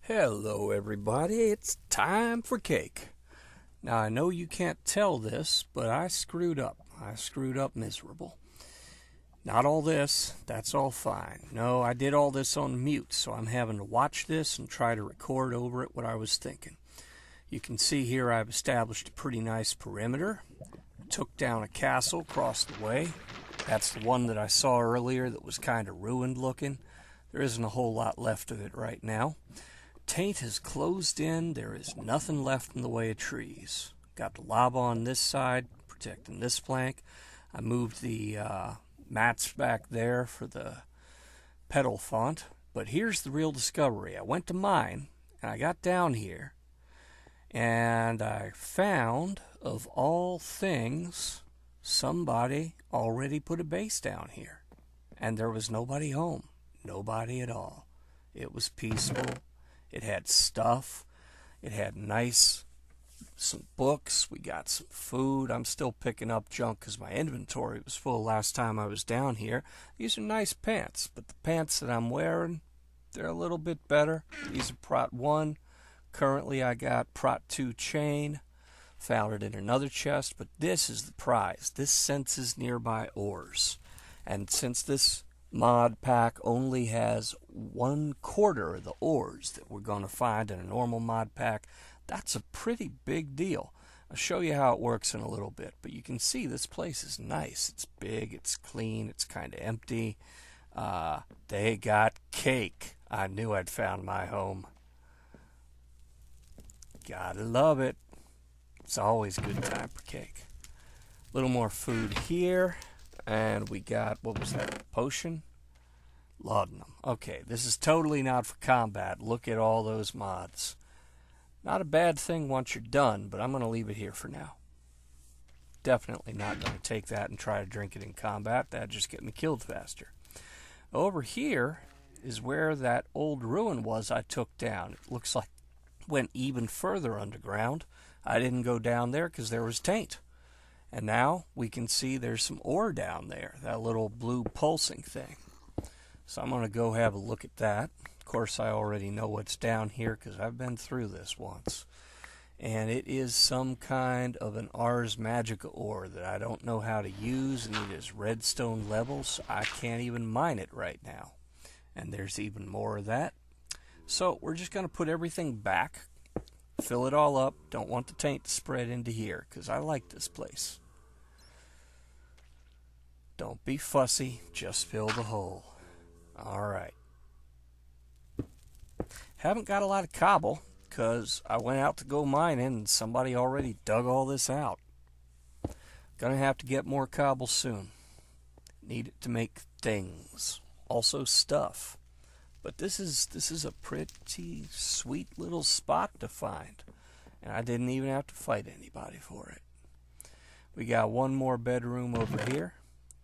Hello everybody, it's time for cake. Now I know you can't tell this, but I screwed up. I screwed up miserable. Not all this, that's all fine. No, I did all this on mute, so I'm having to watch this and try to record over it what I was thinking. You can see here I've established a pretty nice perimeter. Took down a castle across the way. That's the one that I saw earlier that was kind of ruined looking. There isn't a whole lot left of it right now. Taint has closed in. There is nothing left in the way of trees. Got the lava on this side, protecting this flank. I moved the mats back there for the pedal font. But here's the real discovery. I went to mine, and I got down here, and I found, of all things, somebody already put a base down here. And there was nobody home. Nobody at all. It was peaceful. It had stuff. It had some books. We got some food. I'm still picking up junk because my inventory was full last time I was down here. These are nice pants, but the pants that I'm wearing, they're a little bit better. These are Prot 1. Currently I got Prot 2 chain. Found it in another chest, but this is the prize. This senses nearby ores. And since this mod pack only has 1/4 of the ores that we're going to find in a normal mod pack, that's a pretty big deal. I'll show you how it works in a little bit, but you can see this place is nice. It's big, it's clean, it's kind of empty. They got cake. I knew I'd found my home. Gotta love it. It's always a good time for cake. A little more food here. And we got, what was that, potion? Laudanum. Okay, this is totally not for combat. Look at all those mods. Not a bad thing once you're done, but I'm going to leave it here for now. Definitely not going to take that and try to drink it in combat. That'd just get me killed faster. Over here is where that old ruin was I took down. It looks like it went even further underground. I didn't go down there because there was taint. And now we can see there's some ore down there, that little blue pulsing thing. So I'm going to go have a look at that. Of course, I already know what's down here because I've been through this once. And it is some kind of an Ars Magica ore that I don't know how to use, and it is redstone level, so I can't even mine it right now. And there's even more of that. So we're just going to put everything back, fill it all up. Don't want the taint to spread into here because I like this place. Don't be fussy, just fill the hole. Alright. Haven't got a lot of cobble because I went out to go mining and somebody already dug all this out. Gonna have to get more cobble soon. Need it to make things. Also stuff. But this is a pretty sweet little spot to find. And I didn't even have to fight anybody for it. We got one more bedroom over here.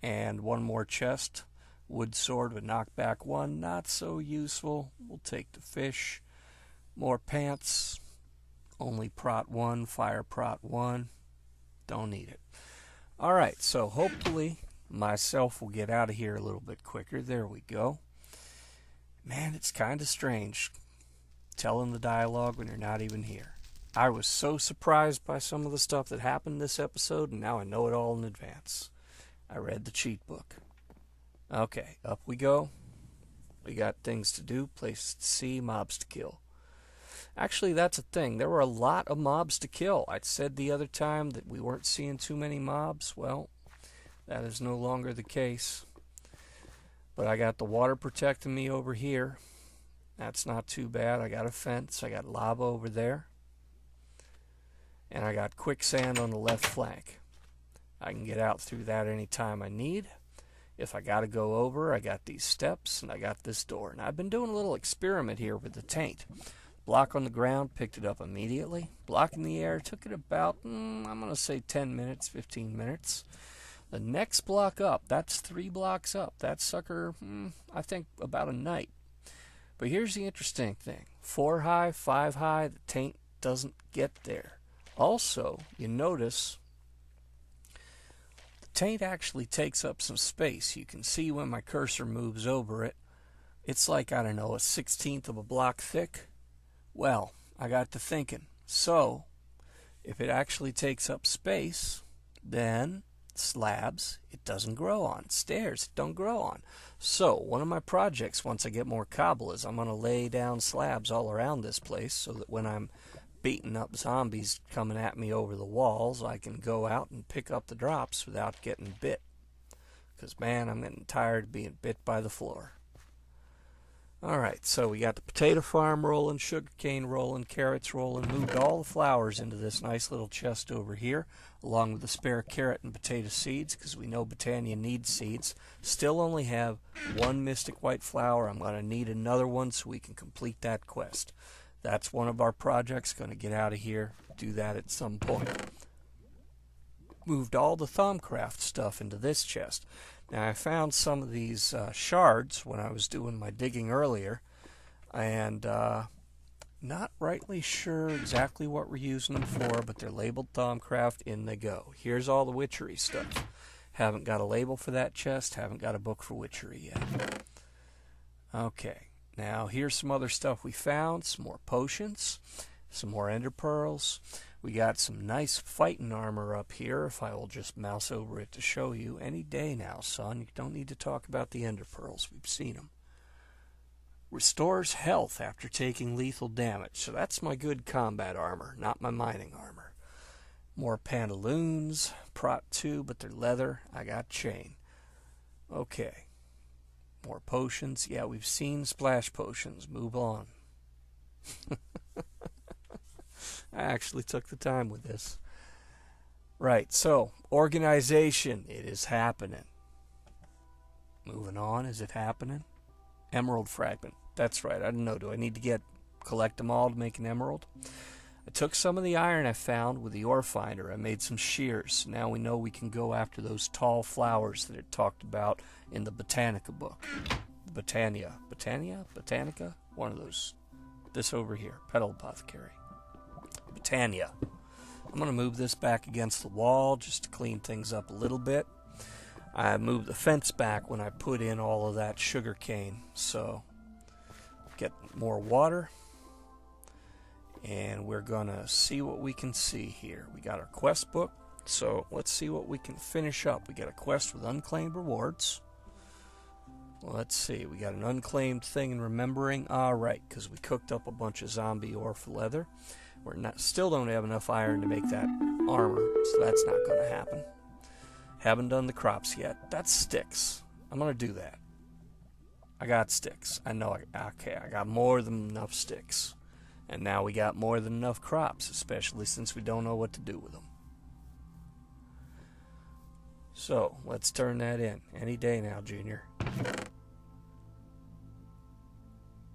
And one more chest. Wood sword with knockback 1. Not so useful. We'll take the fish. More pants. Only Prot 1. Fire Prot 1. Don't need it. Alright, so hopefully myself will get out of here a little bit quicker. There we go. Man, it's kind of strange telling the dialogue when you're not even here. I was so surprised by some of the stuff that happened this episode, and now I know it all in advance. I read the cheat book. Okay, up we go. We got things to do, places to see, mobs to kill. Actually, that's a thing. There were a lot of mobs to kill. I said the other time that we weren't seeing too many mobs. Well, that is no longer the case. But I got the water protecting me over here. That's not too bad. I got a fence. I got lava over there. And I got quicksand on the left flank. I can get out through that anytime I need. If I got to go over, I got these steps and I got this door. And I've been doing a little experiment here with the taint. Block on the ground, picked it up immediately. Block in the air, took it about, I'm going to say 10 minutes, 15 minutes. The next block up, that's 3 blocks up. That sucker, I think about a night. But here's the interesting thing. 4 high, 5 high, the taint doesn't get there. Also, you notice taint actually takes up some space. You can see when my cursor moves over it, it's like, I don't know, a 1/16 of a block thick. Well, I got to thinking. So, if it actually takes up space, then slabs it doesn't grow on. Stairs it don't grow on. So, one of my projects once I get more cobble is I'm going to lay down slabs all around this place so that when I'm beating up zombies coming at me over the walls, I can go out and pick up the drops without getting bit. Because, man, I'm getting tired of being bit by the floor. Alright, so we got the potato farm rolling, sugarcane rolling, carrots rolling, moved all the flowers into this nice little chest over here, along with the spare carrot and potato seeds, because we know Botania needs seeds. Still only have one mystic white flower. I'm going to need another one so we can complete that quest. That's one of our projects. Going to get out of here, do that at some point. Moved all the Thaumcraft stuff into this chest. Now I found some of these shards when I was doing my digging earlier, and not rightly sure exactly what we're using them for, but they're labeled Thaumcraft. In they go. Here's all the witchery stuff. Haven't got a label for that chest, haven't got a book for witchery yet. Okay, now here's some other stuff we found, some more potions, some more ender pearls. We got some nice fighting armor up here, if I will just mouse over it to show you. Any day now, son. You don't need to talk about the ender pearls. We've seen them. Restores health after taking lethal damage. So that's my good combat armor, not my mining armor. More pantaloons. Prot 2, but they're leather. I got chain. Okay. More potions. Yeah, we've seen splash potions. Move on. I actually took the time with this. Right, so, organization. It is happening. Moving on, is it happening? Emerald fragment. That's right, I don't know. Do I need to collect them all to make an emerald? I took some of the iron I found with the ore finder. I made some shears. Now we know we can go after those tall flowers that it talked about in the Botanica book. Botanica? One of those. This over here. Petal Apothecary. Botania. I'm going to move this back against the wall just to clean things up a little bit. I moved the fence back when I put in all of that sugar cane. So, get more water. And we're going to see what we can see here. We got our quest book. So, let's see what we can finish up. We got a quest with unclaimed rewards. Let's see. We got an unclaimed thing in remembering. Alright, because we cooked up a bunch of zombie ore for leather. Still don't have enough iron to make that armor, so that's not going to happen. Haven't done the crops yet. That's sticks. I'm going to do that. I got sticks. I know. I got more than enough sticks. And now we got more than enough crops, especially since we don't know what to do with them. So, let's turn that in. Any day now, Junior.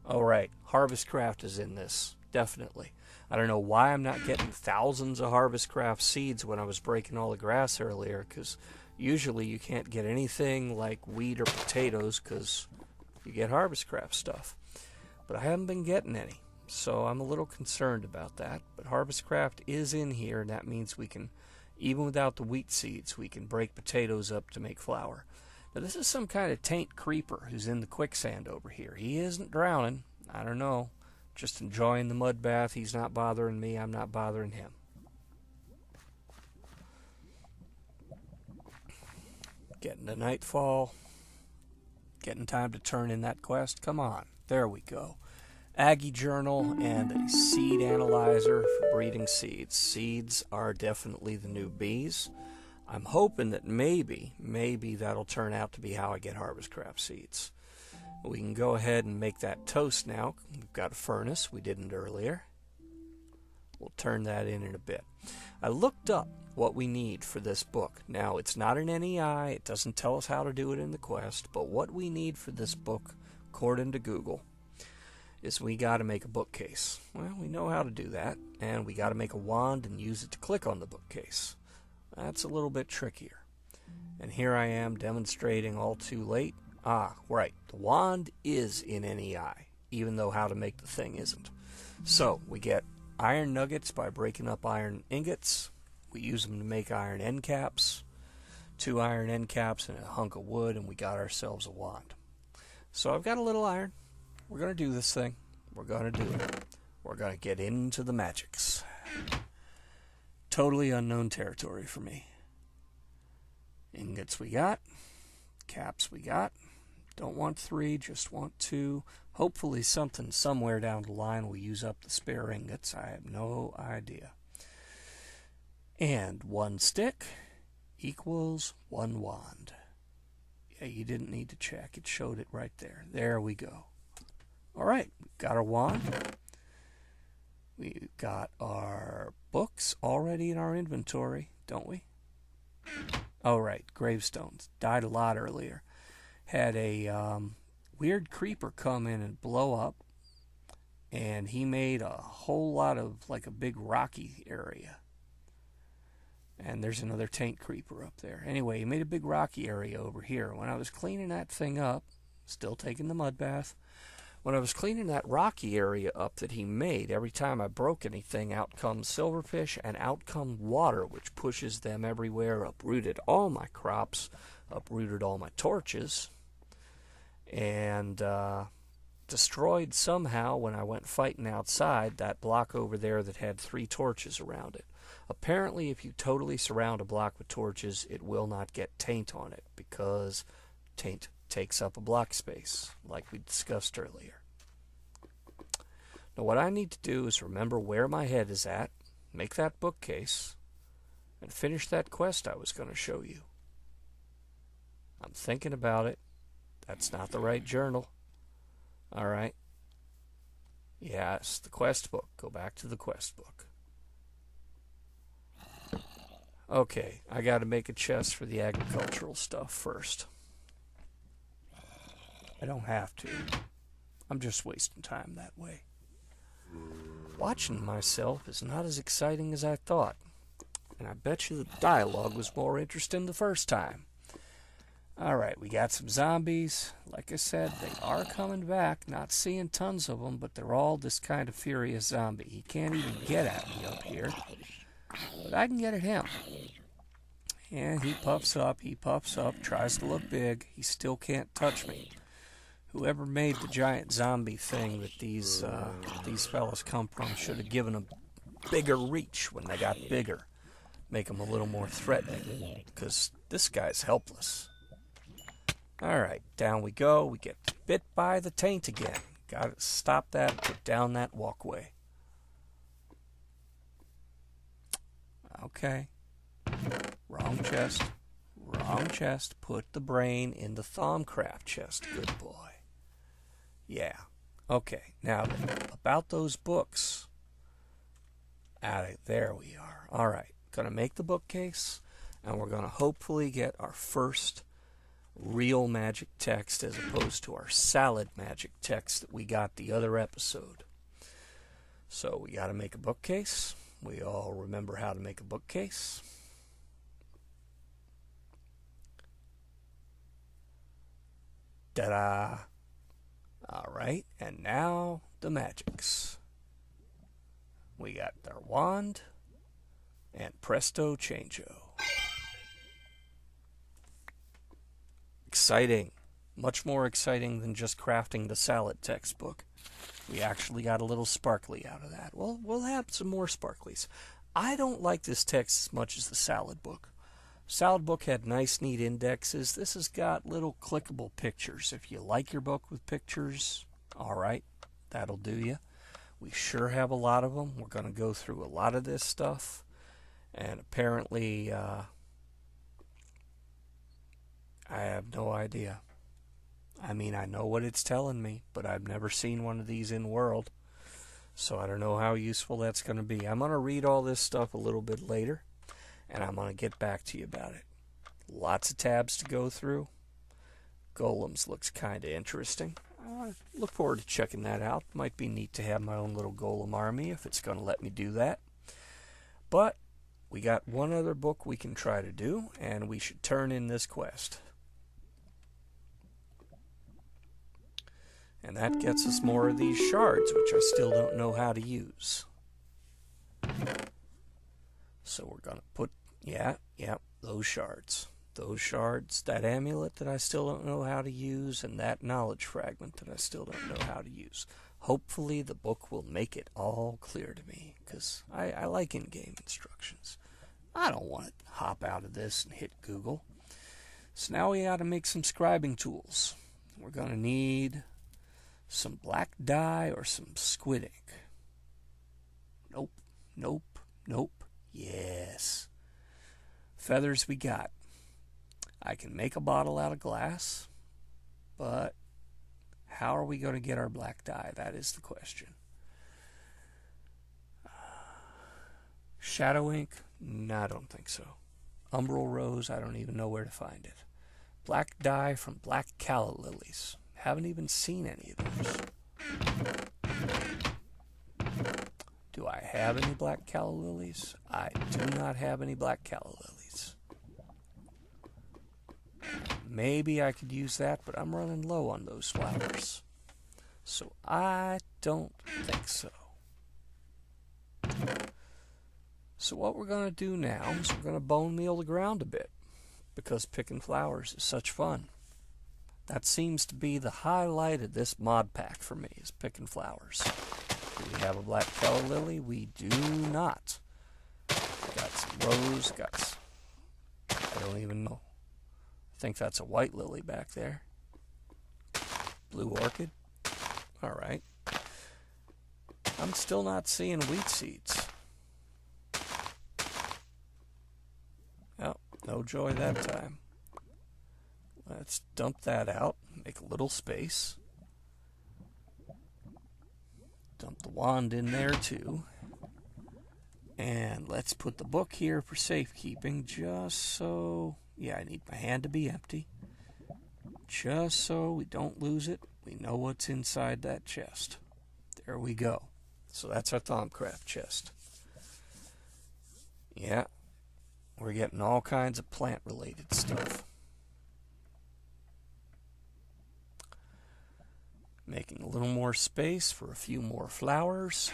Alright, Harvestcraft is in this. Definitely. I don't know why I'm not getting thousands of Harvestcraft seeds when I was breaking all the grass earlier, because usually you can't get anything like wheat or potatoes because you get Harvestcraft stuff. But I haven't been getting any, so I'm a little concerned about that. But Harvestcraft is in here, and that means we can, even without the wheat seeds, we can break potatoes up to make flour. Now this is some kind of taint creeper who's in the quicksand over here. He isn't drowning. I don't know. Just enjoying the mud bath. He's not bothering me. I'm not bothering him. Getting to nightfall. Getting time to turn in that quest. Come on. There we go. Aggie Journal and a seed analyzer for breeding seeds. Seeds are definitely the new bees. I'm hoping that maybe that'll turn out to be how I get Harvestcraft seeds. We can go ahead and make that toast now. We've got a furnace. We didn't earlier. We'll turn that in a bit. I looked up what we need for this book. Now, it's not an NEI. It doesn't tell us how to do it in the quest. But what we need for this book, according to Google, is we got to make a bookcase. Well, we know how to do that. And we got to make a wand and use it to click on the bookcase. That's a little bit trickier. And here I am demonstrating all too late. Right. The wand is in NEI, even though how to make the thing isn't. So, we get iron nuggets by breaking up iron ingots. We use them to make iron end caps. 2 iron end caps and a hunk of wood, and we got ourselves a wand. So, I've got a little iron. We're going to do this thing. We're going to do it. We're we're going to get into the magics. Totally unknown territory for me. Ingots we got. Caps we got. Don't want 3, just want 2. Hopefully something somewhere down the line will use up the spare ingots. I have no idea. And 1 stick equals 1 wand. Yeah, you didn't need to check. It showed it right there. There we go. Alright, we've got our wand. We've got our books already in our inventory, don't we? Oh, right, gravestones. Died a lot earlier. Had a weird creeper come in and blow up, and he made a whole lot of, like, a big rocky area. And there's another taint creeper up there. Anyway, he made a big rocky area over here. When I was cleaning that thing up, still taking the mud bath, when I was cleaning that rocky area up that he made, every time I broke anything, out comes silverfish and out come water, which pushes them everywhere, uprooted all my crops, uprooted all my torches, and destroyed somehow, when I went fighting outside, that block over there that had 3 torches around it. Apparently, if you totally surround a block with torches, it will not get taint on it, because taint takes up a block space, like we discussed earlier. Now, what I need to do is remember where my head is at, make that bookcase, and finish that quest I was going to show you. I'm thinking about it. That's not the right journal. Alright. Yes, the quest book. Go back to the quest book. Okay, I got to make a chest for the agricultural stuff first. I don't have to. I'm just wasting time that way. Watching myself is not as exciting as I thought. And I bet you the dialogue was more interesting the first time. Alright, we got some zombies. Like I said, they are coming back. Not seeing tons of them, but they're all this kind of furious zombie. He can't even get at me up here. But I can get at him. And he puffs up, tries to look big. He still can't touch me. Whoever made the giant zombie thing that these fellas come from should have given them bigger reach when they got bigger. Make them a little more threatening, because this guy's helpless. Alright, down we go. We get bit by the taint again. Gotta stop that, put down that walkway. Okay. Wrong chest. Wrong chest. Put the brain in the Thaumcraft chest. Good boy. Yeah. Okay. Now, about those books. There we are. Alright. Gonna make the bookcase. And we're gonna hopefully get our first real magic text as opposed to our salad magic text that we got the other episode. So we gotta make a bookcase. We all remember how to make a bookcase. Ta-da! Alright, and now the magics. We got our wand, and presto changeo. Exciting. Much more exciting than just crafting the salad textbook. We actually got a little sparkly out of that. Well, we'll have some more sparklies. I don't like this text as much as the salad book. Salad book had nice, neat indexes. This has got little clickable pictures. If you like your book with pictures, alright, that'll do you. We sure have a lot of them. We're going to go through a lot of this stuff. And apparently, I have no idea. I mean, I know what it's telling me, but I've never seen one of these in world. So I don't know how useful that's going to be. I'm going to read all this stuff a little bit later, and I'm going to get back to you about it. Lots of tabs to go through. Golems looks kind of interesting. Look forward to checking that out. Might be neat to have my own little golem army if it's going to let me do that. But we got one other book we can try to do, and we should turn in this quest. And that gets us more of these shards, which I still don't know how to use. So we're going to put, those shards. Those shards, that amulet that I still don't know how to use, and that knowledge fragment that I still don't know how to use. Hopefully the book will make it all clear to me, because I like in-game instructions. I don't want to hop out of this and hit Google. So now we got to make some scribing tools. We're going to need some black dye or some squid ink. Nope, nope, nope. Yes. Feathers we got. I can make a bottle out of glass, but how are we going to get our black dye? That is the question. Shadow ink? No, I don't think so. Umbral rose? I don't even know where to find it. Black dye from black calla lilies. Haven't even seen any of those. Do I have any black calla lilies? I do not have any black calla lilies. Maybe I could use that, but I'm running low on those flowers. So I don't think so. So what we're going to do now is we're going to bone meal the ground a bit, because picking flowers is such fun. That seems to be the highlight of this mod pack for me, is picking flowers. Do we have a black calla lily? We do not. Got some rose, I don't even know. I think that's a white lily back there. Blue orchid. Alright. I'm still not seeing wheat seeds. Oh, no joy that time. Let's dump that out. Make a little space. Dump the wand in there too. And let's put the book here for safekeeping, just so... Yeah, I need my hand to be empty. Just so we don't lose it. We know what's inside that chest. There we go. So that's our Thaumcraft chest. Yeah, we're getting all kinds of plant-related stuff. Making a little more space for a few more flowers.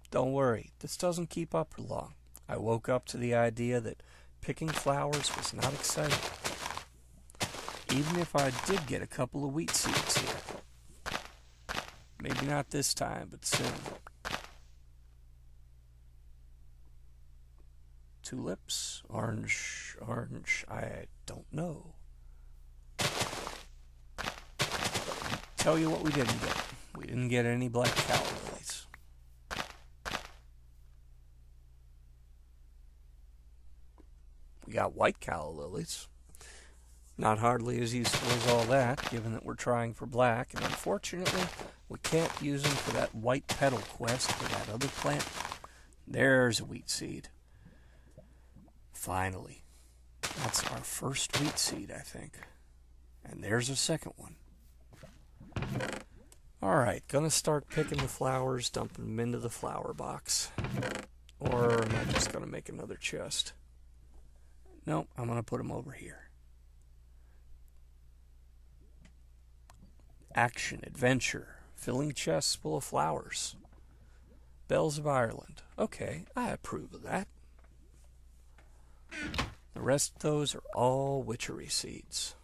Don't worry, this doesn't keep up for long. I woke up to the idea that picking flowers was not exciting. Even if I did get a couple of wheat seeds here. Maybe not this time, but soon. Tulips? Orange, I don't know. Tell you what we didn't get. We didn't get any black calla lilies. We got white calla lilies. Not hardly as useful as all that, given that we're trying for black, and unfortunately, we can't use them for that white petal quest for that other plant. There's a wheat seed. Finally. That's our first wheat seed, I think. And there's a second one. Alright, gonna start picking the flowers, dumping them into the flower box. Or am I just gonna make another chest? Nope, I'm gonna put them over here. Action, adventure, filling chests full of flowers. Bells of Ireland. Okay, I approve of that. The rest of those are all witchery seeds.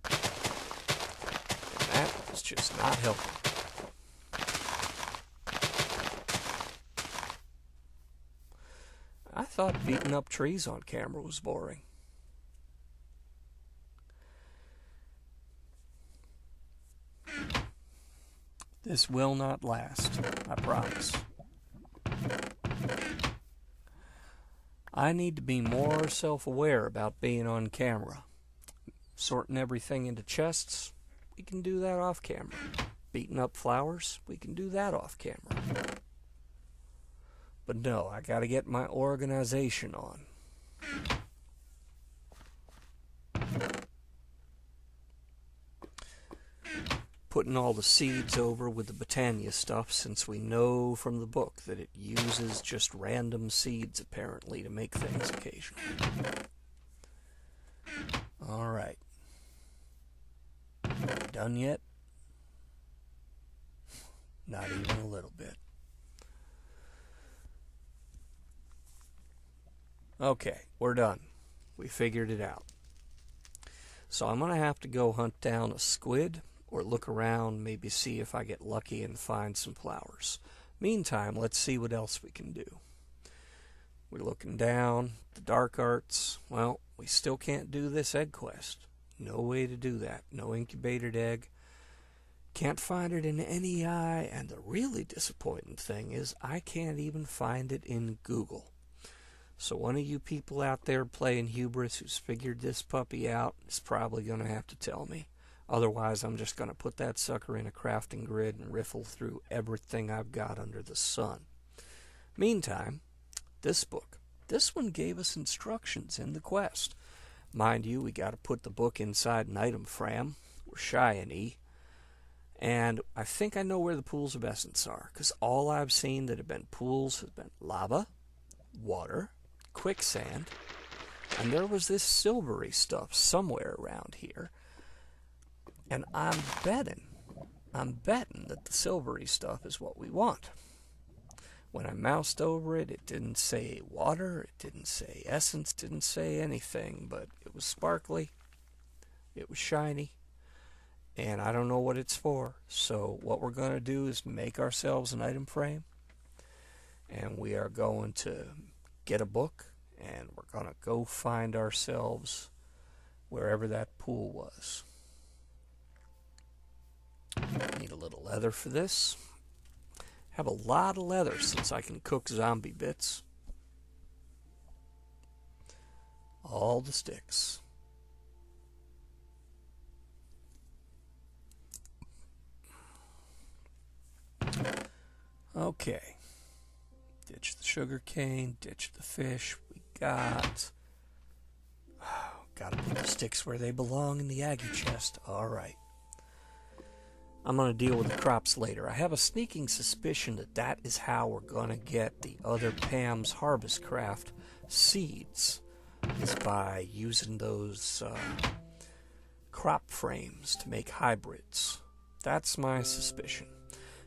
And that is just not helping. I thought beating up trees on camera was boring. This will not last, I promise. I need to be more self-aware about being on camera. Sorting everything into chests, we can do that off camera. Beating up flowers, we can do that off camera. But no, I gotta get my organization on. Putting all the seeds over with the Botania stuff, since we know from the book that it uses just random seeds apparently to make things occasionally. Alright. Done yet? Not even a little bit. Okay, we're done. We figured it out. So I'm going to have to go hunt down a squid or look around, maybe see if I get lucky and find some flowers. Meantime, let's see what else we can do. We're looking down, the dark arts. Well, we still can't do this egg quest. No way to do that. No incubated egg. Can't find it in NEI, and the really disappointing thing is I can't even find it in Google. So one of you people out there playing Hubris who's figured this puppy out is probably going to have to tell me. Otherwise, I'm just going to put that sucker in a crafting grid and riffle through everything I've got under the sun. Meantime, this book. This one gave us instructions in the quest. Mind you, we got to put the book inside an item fram. We're shy an E. And I think I know where the pools of essence are, because all I've seen that have been pools has been lava, water, quicksand, and there was this silvery stuff somewhere around here. And I'm betting that the silvery stuff is what we want. When I moused over it, it didn't say water, it didn't say essence, didn't say anything, but it was sparkly, it was shiny, and I don't know what it's for. So what we're going to do is make ourselves an item frame, and we are going to get a book, and we're going to go find ourselves wherever that pool was. Need a little leather for this. Have a lot of leather since I can cook zombie bits. All the sticks. Okay. Ditch the sugar cane, ditch the fish. We got... gotta put the sticks where they belong in the Aggie chest. Alright. I'm going to deal with the crops later. I have a sneaking suspicion that that is how we're going to get the other Pam's Harvest Craft seeds, is by using those crop frames to make hybrids. That's my suspicion.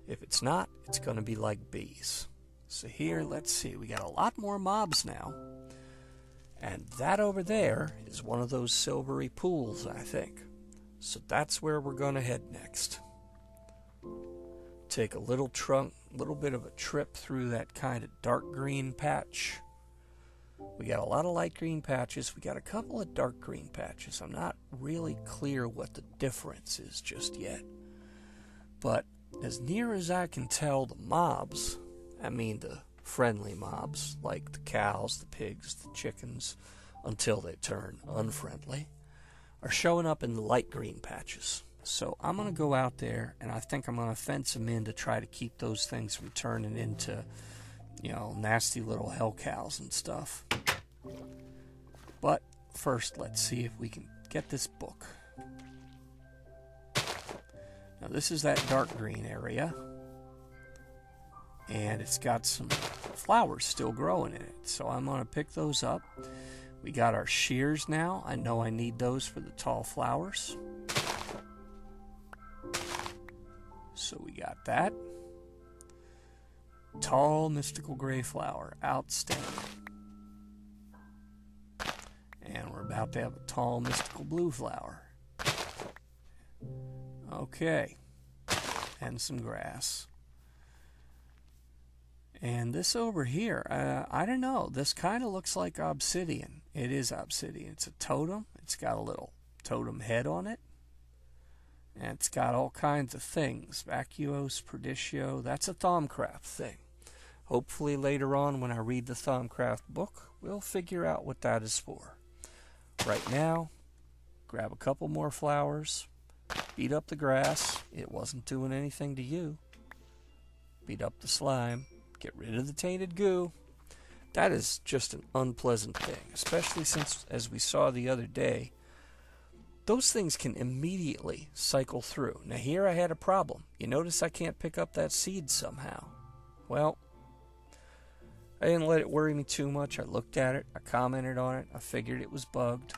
If it's not, it's going to be like bees. So here, let's see, we got a lot more mobs now. And that over there is one of those silvery pools, I think. So that's where we're going to head next. Take a little bit of a trip through that kind of dark green patch. We got a lot of light green patches. We got a couple of dark green patches. I'm not really clear what the difference is just yet. But as near as I can tell, the mobs, I mean the friendly mobs, like the cows, the pigs, the chickens, until they turn unfriendly, are showing up in the light green patches. So I'm going to go out there, and I think I'm going to fence them in to try to keep those things from turning into, nasty little hell cows and stuff. But first, let's see if we can get this book. Now, this is that dark green area, and it's got some flowers still growing in it. So I'm going to pick those up. We got our shears now. I know I need those for the tall flowers. So we got that. Tall mystical gray flower. Outstanding. And we're about to have a tall mystical blue flower. Okay. And some grass. And this over here, I don't know. This kind of looks like obsidian. It is obsidian. It's a totem. It's got a little totem head on it. And it's got all kinds of things. Vacuos, Perditio. That's a Thaumcraft thing. Hopefully later on when I read the Thaumcraft book, we'll figure out what that is for. Right now, grab a couple more flowers. Beat up the grass. It wasn't doing anything to you. Beat up the slime. Get rid of the tainted goo. That is just an unpleasant thing. Especially since, as we saw the other day, those things can immediately cycle through. Now here I had a problem. You notice I can't pick up that seed somehow. Well, I didn't let it worry me too much. I looked at it. I commented on it. I figured it was bugged.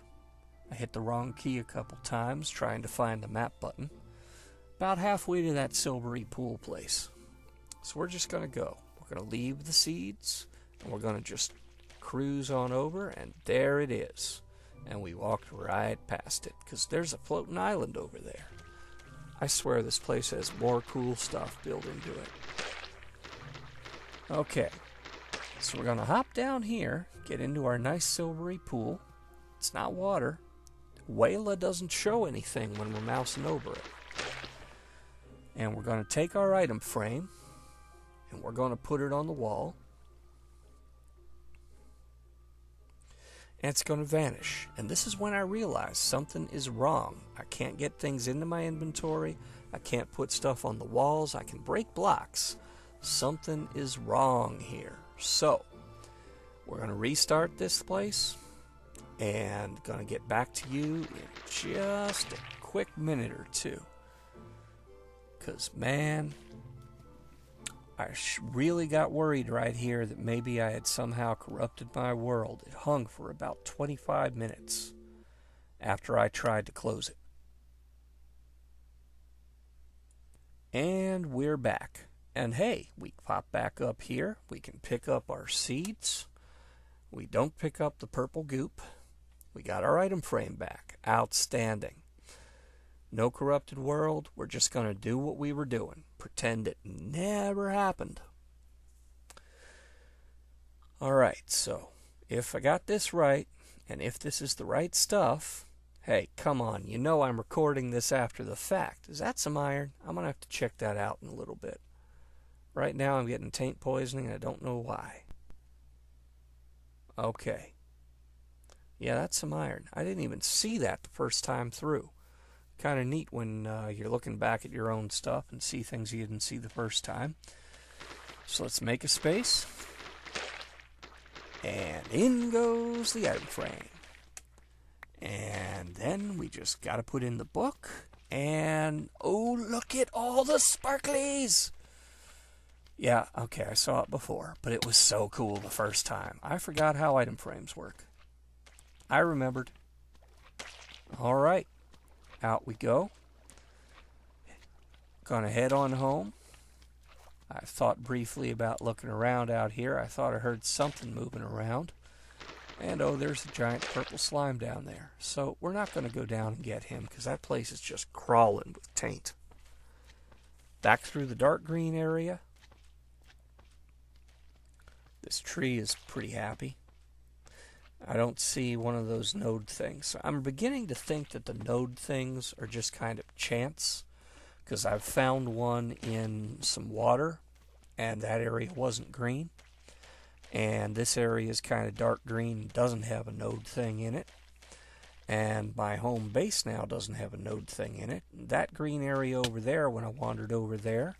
I hit the wrong key a couple times trying to find the map button. About halfway to that silvery pool place. So we're just going to go. We're going to leave the seeds. And we're going to just cruise on over. And there it is. And we walked right past it, because there's a floating island over there. I swear this place has more cool stuff built into it. Okay, so we're going to hop down here, get into our nice silvery pool. It's not water. Wayla doesn't show anything when we're mousing over it. And we're going to take our item frame, and we're going to put it on the wall. And it's going to vanish. And this is when I realize something is wrong. I can't get things into my inventory. I can't put stuff on the walls. I can break blocks. Something is wrong here. So, we're going to restart this place. And going to get back to you in just a quick minute or two. Because, man, I really got worried right here that maybe I had somehow corrupted my world. It hung for about 25 minutes after I tried to close it. And we're back. And hey, we pop back up here. We can pick up our seeds. We don't pick up the purple goop. We got our item frame back. Outstanding. No corrupted world. We're just going to do what we were doing. Pretend it never happened. Alright, so if I got this right, and if this is the right stuff, hey, come on, you know I'm recording this after the fact. Is that some iron? I'm going to have to check that out in a little bit. Right now I'm getting taint poisoning and I don't know why. Okay. Yeah, that's some iron. I didn't even see that the first time through. Kind of neat when you're looking back at your own stuff and see things you didn't see the first time. So let's make a space. And in goes the item frame. And then we just got to put in the book. And oh, look at all the sparklies! Yeah, okay, I saw it before, but it was so cool the first time. I forgot how item frames work. I remembered. All right. Out we go. Gonna head on home. I thought briefly about looking around out here. I thought I heard something moving around. And oh, there's a giant purple slime down there. So we're not going to go down and get him because that place is just crawling with taint. Back through the dark green area. This tree is pretty happy. I don't see one of those node things. So I'm beginning to think that the node things are just kind of chance, because I've found one in some water, and that area wasn't green. And this area is kind of dark green, doesn't have a node thing in it. And my home base now doesn't have a node thing in it. That green area over there, when I wandered over there,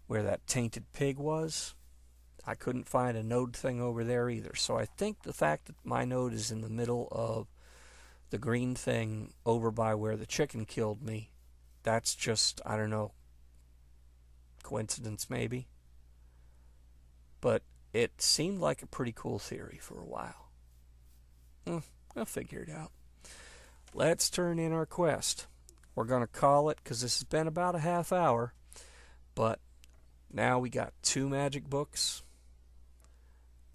where that tainted pig was, I couldn't find a node thing over there either. So I think the fact that my node is in the middle of the green thing over by where the chicken killed me, that's just, I don't know, coincidence maybe. But it seemed like a pretty cool theory for a while. I'll figure it out. Let's turn in our quest. We're going to call it, because this has been about a half hour, but now we got 2 magic books.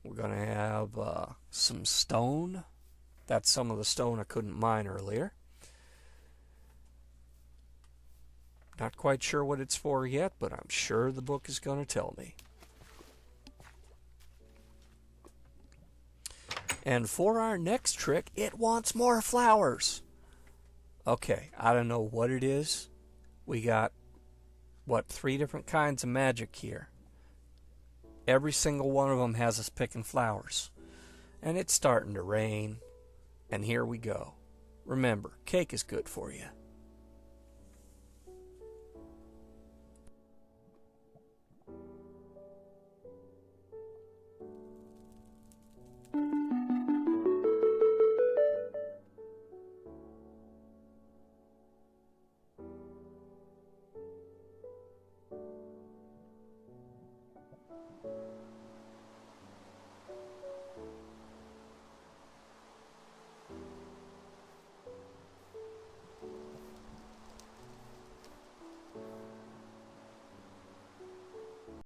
We're going to have some stone. That's some of the stone I couldn't mine earlier. Not quite sure what it's for yet, but I'm sure the book is going to tell me. And for our next trick, it wants more flowers. Okay, I don't know what it is. We got, 3 different kinds of magic here. Every single one of them has us picking flowers. And it's starting to rain. And here we go. Remember, cake is good for you.